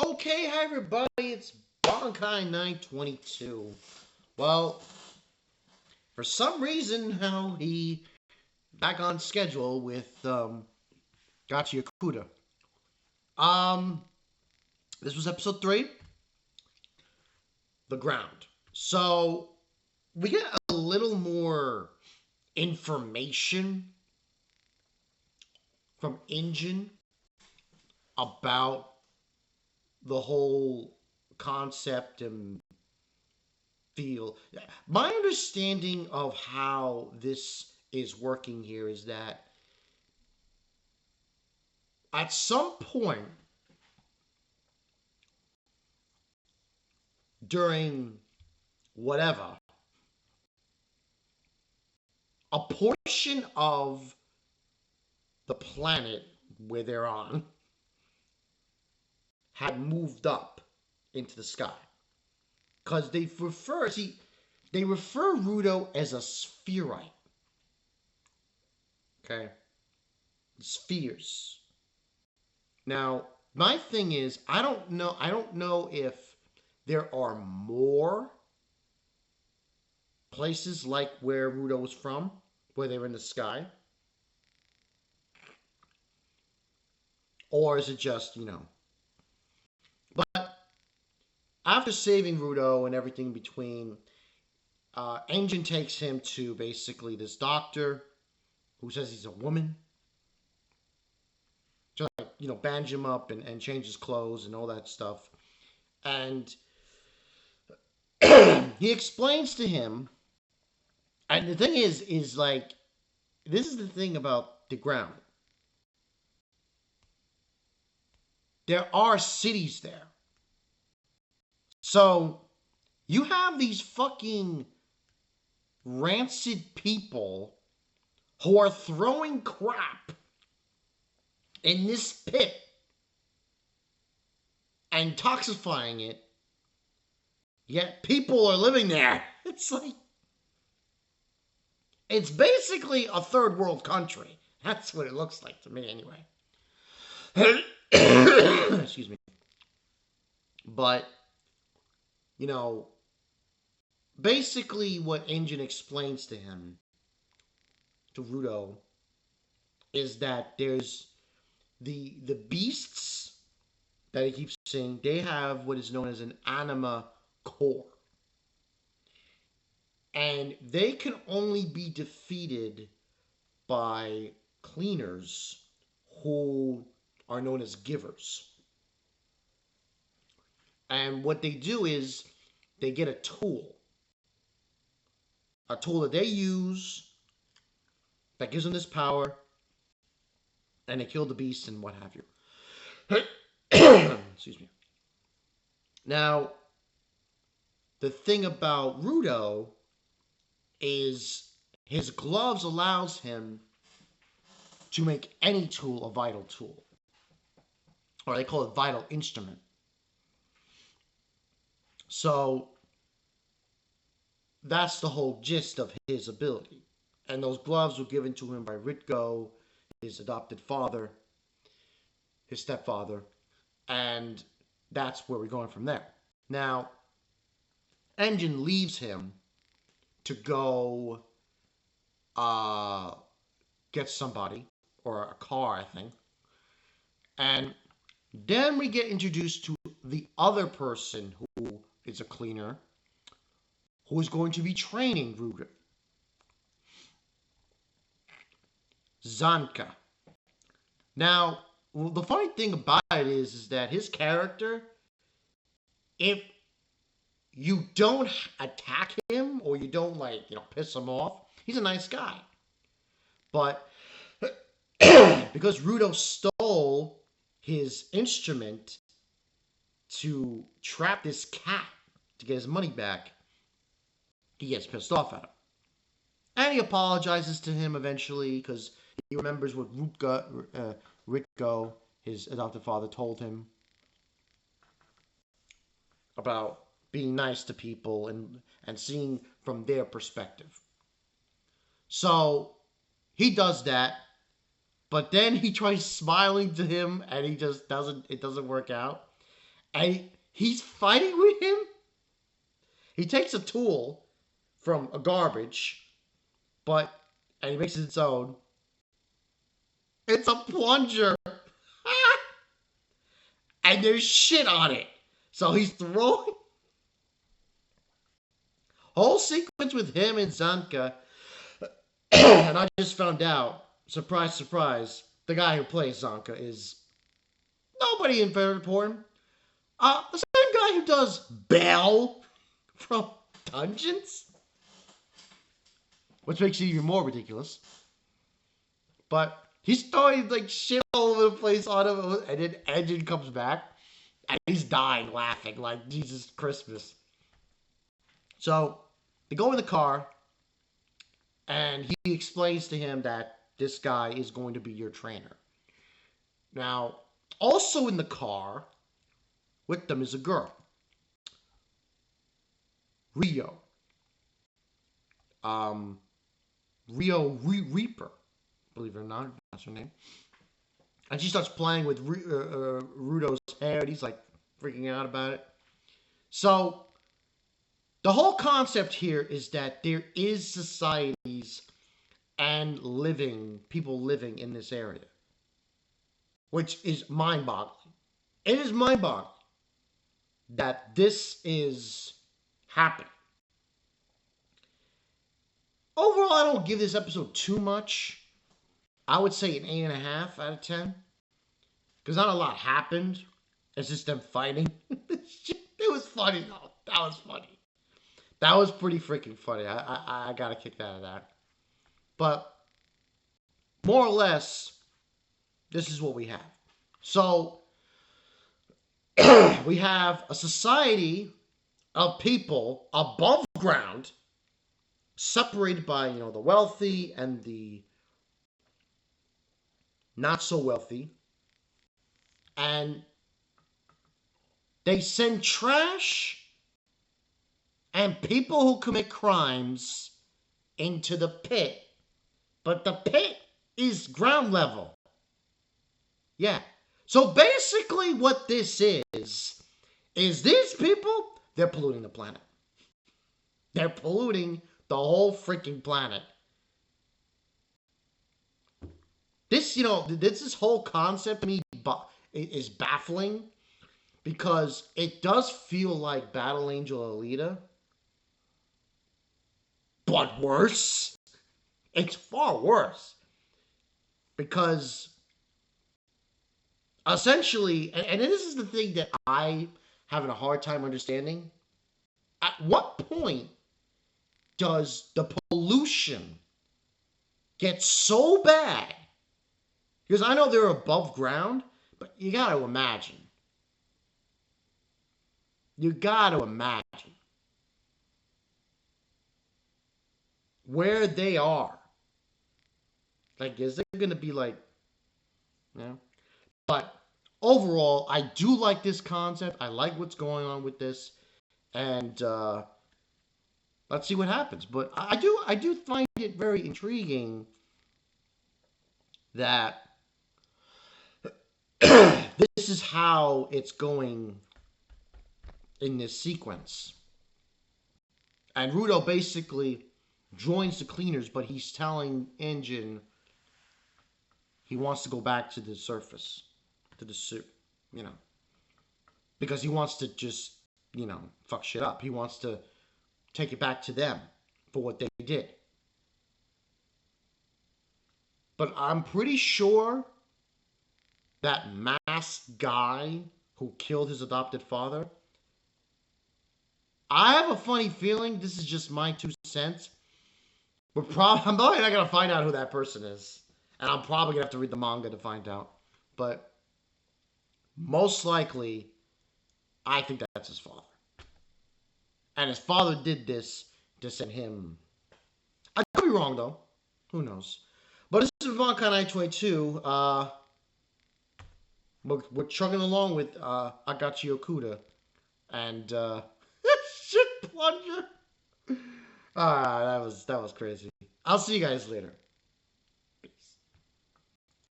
Okay, hi everybody, it's Bonkai 922. Well, for some reason, how he back on schedule with Gachiakuta. Um, this was episode 3, The Ground. So, we get a little more information from Engine about the whole concept and feel. My understanding of how this is working here is that at some point during whatever, a portion of the planet where they're on had moved up into the sky. Because they refer Rudo as a spherite. Okay? Spheres. Now, my thing is, I don't know if there are more places like where Rudo was from, where they were in the sky. Or is it just. But after saving Rudo and everything in between, Engine takes him to basically this doctor who says he's a woman. Just like, bandage him up and change his clothes and all that stuff. And he explains to him, and the thing is like, this is the thing about the ground. There are cities there. So you have these fucking rancid people who are throwing crap in this pit and toxifying it, yet people are living there. It's like, it's basically a third world country. That's what it looks like to me, anyway. Excuse me. But, you know, basically what Engine explains to him, to Rudo, is that there's the beasts that he keeps saying, they have what is known as an anima core. And they can only be defeated by cleaners who are known as givers. And what they do is they get a tool that they use that gives them this power, and they kill the beast and what have you. Excuse me. Now, the thing about Rudo is his gloves allows him to make any tool a vital tool, or they call it vital instrument. So that's the whole gist of his ability. And those gloves were given to him by Ritgo, his adopted father, his stepfather, and that's where we're going from there. Now, Engine leaves him to go uh, get somebody, or a car, I think. And then we get introduced to the other person who is a cleaner, who is going to be training Ruger, Zanka. Now, the funny thing about it is that his character, if you don't attack him or you don't piss him off, he's a nice guy. But because Rudo stole his instrument to trap this cat to get his money back, he gets pissed off at him. And he apologizes to him eventually because he remembers what Ritgo, his adopted father, told him about being nice to people and seeing from their perspective. So he does that, but then he tries smiling to him and it doesn't work out. And he's fighting with him. He takes a tool from a garbage, and he makes it its own. It's a plunger. And there's shit on it. So he's throwing. Whole sequence with him and Zanka. And I just found out, surprise, surprise, the guy who plays Zanka is nobody in very important. The same guy who does Bell from Dungeons. Which makes it even more ridiculous. But he's throwing like shit all over the place on him, and then Engine comes back, and he's dying laughing like Jesus Christmas. So they go in the car, and he explains to him that this guy is going to be your trainer. Now, also in the car with them is a girl, Rio. Reaper, believe it or not, that's her name. And she starts playing with Rudo's hair, and he's like freaking out about it. So the whole concept here is that there is societies and people living in this area, which is mind-boggling. It is mind-boggling that this is happening. Overall, I don't give this episode too much. I would say an 8.5 out of 10. Because not a lot happened. It's just them fighting. It was funny, though. That was funny. That was pretty freaking funny. I got a kick out of that. But, more or less, this is what we have. So, we have a society of people above ground, separated by, the wealthy and the not so wealthy. And they send trash and people who commit crimes into the pit. But the pit is ground level. Yeah. So basically what this is these people, they're polluting the planet. They're polluting the whole freaking planet. This whole concept to me is baffling because it does feel like Battle Angel Alita, but worse. It's far worse because essentially, and this is the thing that I having a hard time understanding. At what point does the pollution get so bad? Because I know they're above ground, but you got to imagine. You got to imagine where they are. Like, is it going to be like, But overall, I do like this concept. I like what's going on with this. And let's see what happens. But I do find it very intriguing that this is how it's going in this sequence. And Rudo basically joins the cleaners, but he's telling Engine he wants to go back to the surface, to the suit, because he wants to just, fuck shit up. He wants to take it back to them for what they did. But I'm pretty sure that masked guy who killed his adopted father, I have a funny feeling, this is just my 2 cents, I'm probably not going to find out who that person is. And I'm probably going to have to read the manga to find out. But most likely, I think that's his father. And his father did this to send him. I could be wrong, though. Who knows? But this is Ivanka 922. We're chugging along with Gachiakuta. And shit plunger. That was crazy. I'll see you guys later.